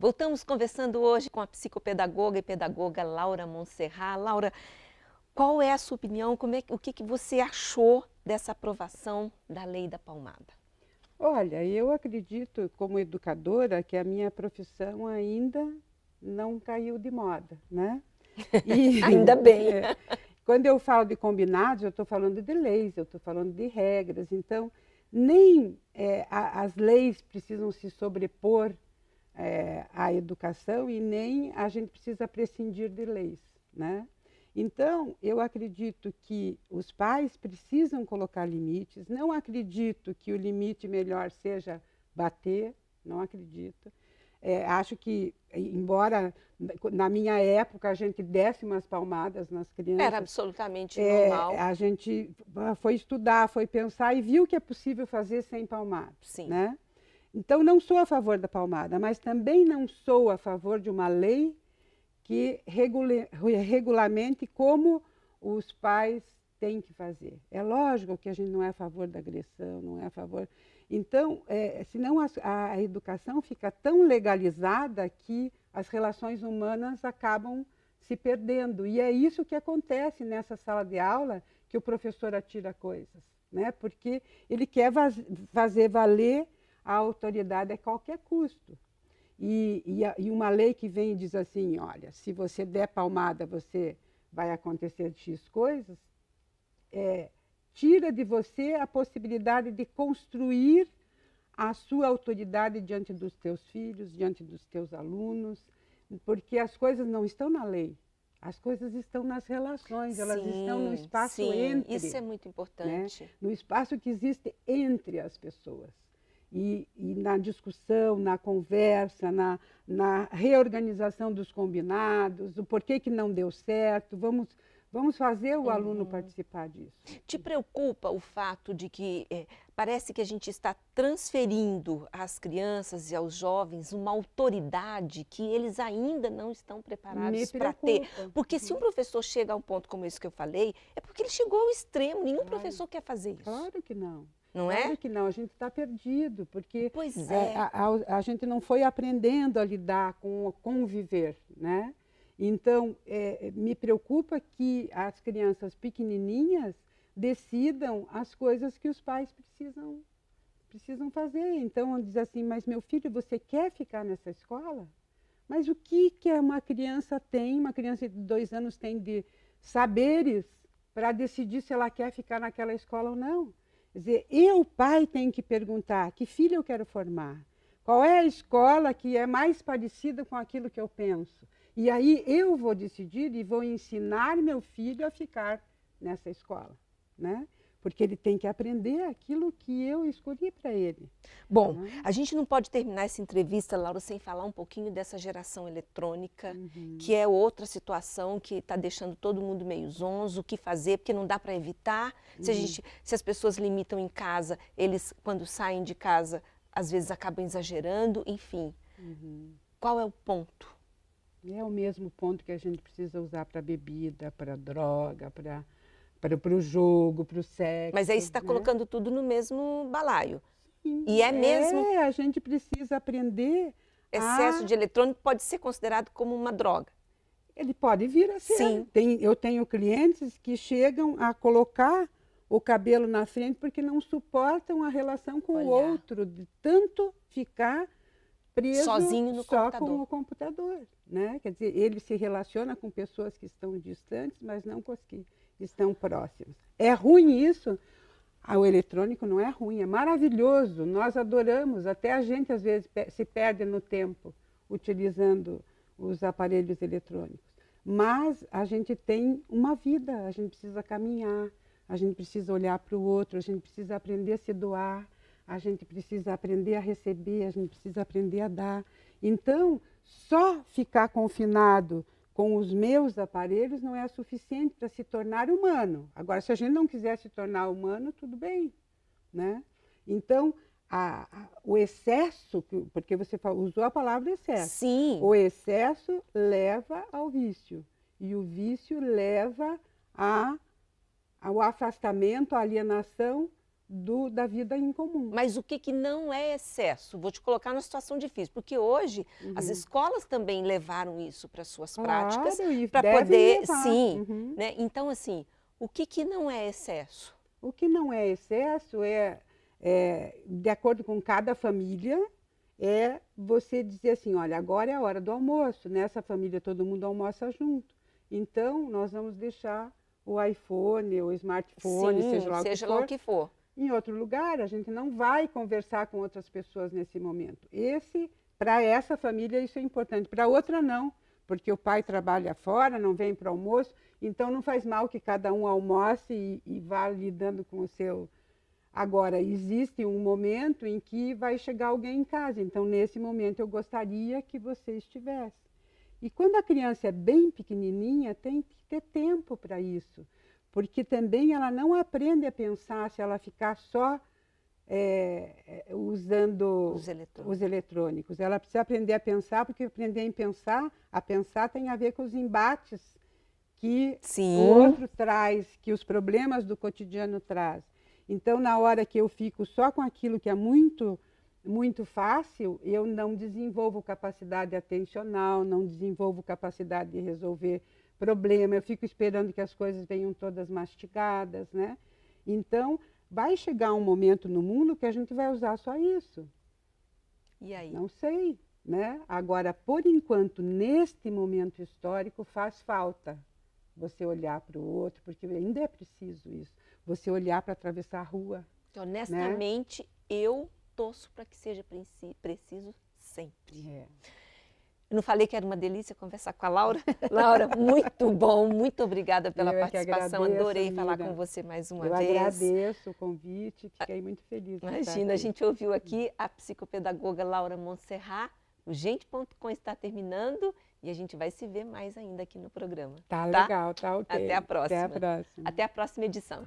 Voltamos conversando hoje com a psicopedagoga e pedagoga Laura Montserrat. Laura, qual é a sua opinião? O que você achou dessa aprovação da Lei da Palmada? Olha, eu acredito, como educadora, que a minha profissão ainda não caiu de moda, né? Ainda bem. Quando eu falo de combinados, eu estou falando de leis, eu estou falando de regras. Então, nem as leis precisam se sobrepor à educação e nem a gente precisa prescindir de leis, né? Então, eu acredito que os pais precisam colocar limites. Não acredito que o limite melhor seja bater, não acredito. Acho que, embora na minha época a gente desse umas palmadas nas crianças... Era absolutamente normal. A gente foi estudar, foi pensar e viu que é possível fazer sem palmada. Sim. Né? Então, não sou a favor da palmada, mas também não sou a favor de uma lei que regulamente como os pais têm que fazer. É lógico que a gente não é a favor da agressão, não é a favor... Então, senão a educação fica tão legalizada que as relações humanas acabam se perdendo. E é isso que acontece nessa sala de aula, que o professor atira coisas, né? Porque ele quer fazer valer a autoridade a qualquer custo. E uma lei que vem e diz assim, olha, se você der palmada, vai acontecer X coisas, tira de você a possibilidade de construir a sua autoridade diante dos teus filhos, diante dos teus alunos, porque as coisas não estão na lei, as coisas estão nas relações, elas estão no espaço entre. Isso é muito importante. Né? No espaço que existe entre as pessoas. E na discussão, na conversa, na reorganização dos combinados, o porquê que não deu certo, vamos fazer o aluno participar disso. Te preocupa o fato de que parece que a gente está transferindo às crianças e aos jovens uma autoridade que eles ainda não estão preparados para ter? Porque se um professor chega a um ponto como esse que eu falei, é porque ele chegou ao extremo, nenhum professor quer fazer isso. Claro que não. Não é? Claro que não, a gente está perdido, porque pois é. a gente não foi aprendendo a lidar com o conviver, né? Então, me preocupa que as crianças pequenininhas decidam as coisas que os pais precisam fazer. Então, diz assim, mas meu filho, você quer ficar nessa escola? Mas o que uma criança tem, uma criança de 2 anos tem de saberes para decidir se ela quer ficar naquela escola ou não? Quer dizer, eu, pai, tenho que perguntar que filho eu quero formar. Qual é a escola que é mais parecida com aquilo que eu penso? E aí eu vou decidir e vou ensinar meu filho a ficar nessa escola, né? Porque ele tem que aprender aquilo que eu escolhi para ele. Bom, a gente não pode terminar essa entrevista, Laura, sem falar um pouquinho dessa geração eletrônica, que é outra situação que está deixando todo mundo meio zonzo, o que fazer, porque não dá para evitar. Se as pessoas limitam em casa, eles, quando saem de casa, às vezes acabam exagerando, enfim. Qual é o ponto? É o mesmo ponto que a gente precisa usar para bebida, para droga, para o jogo, para o sexo. Mas aí você está colocando tudo no mesmo balaio. Sim, e é mesmo... a gente precisa aprender Excesso de eletrônico pode ser considerado como uma droga. Ele pode vir a ser. Sim. Eu tenho clientes que chegam a colocar o cabelo na frente porque não suportam a relação com o outro, de tanto ficar preso sozinho no só computador. com o computador. Né? Quer dizer, ele se relaciona com pessoas que estão distantes, mas não com as que estão próximas. É ruim isso? O eletrônico não é ruim, é maravilhoso. Nós adoramos, até a gente às vezes se perde no tempo utilizando os aparelhos eletrônicos. Mas a gente tem uma vida, a gente precisa caminhar, a gente precisa olhar para o outro, a gente precisa aprender a se doar, a gente precisa aprender a receber, a gente precisa aprender a dar. Então, só ficar confinado com os meus aparelhos não é suficiente para se tornar humano. Agora, se a gente não quiser se tornar humano, tudo bem, né? Então, o excesso, porque você usou a palavra excesso. Sim. O excesso leva ao vício. E o vício leva ao afastamento, à alienação da vida em comum. Mas o que não é excesso? Vou te colocar numa situação difícil, porque hoje as escolas também levaram isso para suas práticas, para poder, levar. sim, né? Então, assim, o que não é excesso? O que não é excesso de acordo com cada família, é você dizer assim, olha, agora é a hora do almoço, nessa família todo mundo almoça junto. Então, nós vamos deixar o iPhone, o smartphone, Sim, seja lá o que for, for. Em outro lugar, a gente não vai conversar com outras pessoas nesse momento. Para essa família, isso é importante. Para outra, não, porque o pai trabalha fora, não vem para o almoço, então não faz mal que cada um almoce e vá lidando com o seu. Agora, existe um momento em que vai chegar alguém em casa, então nesse momento eu gostaria que você estivesse. E quando a criança é bem pequenininha, tem que ter tempo para isso. Porque também ela não aprende a pensar se ela ficar só usando os eletrônicos. Ela precisa aprender a pensar, porque aprender a pensar tem a ver com os embates que o outro traz, que os problemas do cotidiano traz. Então, na hora que eu fico só com aquilo que é muito, muito fácil, eu não desenvolvo capacidade atencional, não desenvolvo capacidade de resolver problema, eu fico esperando que as coisas venham todas mastigadas, né? Então, vai chegar um momento no mundo que a gente vai usar só isso. E aí? Não sei, né? Agora, por enquanto, neste momento histórico, faz falta você olhar para o outro, porque ainda é preciso isso. Você olhar para atravessar a rua. Honestamente, né? Eu torço para que seja preciso sempre. Eu não falei que era uma delícia conversar com a Laura? Laura, muito bom, muito obrigada pela participação. Agradeço, adorei amiga. falar com você mais uma vez. Eu agradeço o convite, fiquei muito feliz. Imagina, a gente ouviu aqui a psicopedagoga Laura Montserrat. O Gente.com está terminando e a gente vai se ver mais ainda aqui no programa. Tá legal, tá ok. Até a próxima. Até a próxima. Até a próxima edição.